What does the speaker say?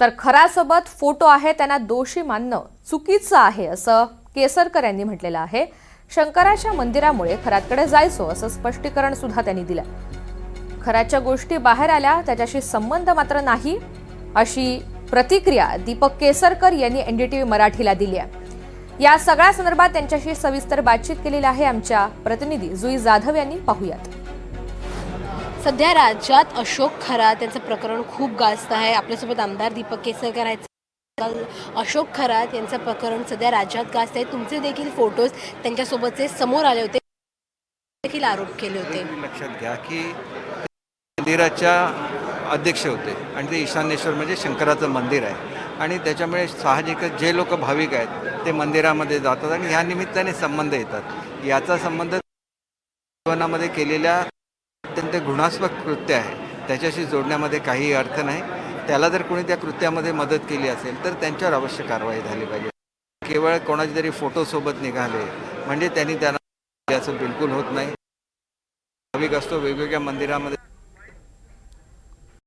तर खरासोबत फोटो आहे त्यांना दोषी मानणं चुकीचं आहे असं केसरकर यांनी म्हटलेलं आहे। शंकराच्या मंदिरामुळे खरातकडे जायचो असं स्पष्टीकरण सुद्धा त्यांनी दिलं। खराच्या गोष्टी बाहेर आल्या त्याच्याशी संबंध मात्र नाही अशी प्रतिक्रिया दीपक केसरकर यांनी एनडीटीव्ही मराठीला दिली आहे। या सगळ्या संदर्भात त्यांच्याशी सविस्तर बातचीत केलेली आहे आमच्या प्रतिनिधी जुई जाधव यांनी। पाहूयात। सध्या राज्यात अशोक खरात यांचं प्रकरण खूप गाजत आहे। आपल्यासोबत आमदार दीपक केसरकर आहेत। अशोक खरात यांचं प्रकरण सध्या राज्यात गाजत आहे। तुमचे देखील फोटोज त्यांच्यासोबतचे समोर आले होते, देखील आरोप केले होते। लक्षात घ्या की मंदिराच्या अध्यक्ष होते आणि ते ईशान्येश्वर म्हणजे शंकराचं मंदिर आहे आणि त्याच्यामुळे साहजिकच जे लोक भाविक आहेत ते मंदिरामध्ये जातात आणि ह्या निमित्ताने संबंध येतात। याचा संबंध जीवनामध्ये केलेल्या अत्यंत घृणास्पद कृत्य आहे त्याच्याशी जोडण्यामध्ये काही अर्थ नाही। त्याला जर कोणी त्या कृत्यामध्ये मदत केली असेल तर त्यांच्यावर अवश्य कारवाई झाली पाहिजे। केवळ कोणाचे तरी फोटोसोबत निघाले म्हणजे त्यांनी त्यांना असं बिलकुल होत नाही। भाविक असतो वेगवेगळ्या मंदिरामध्ये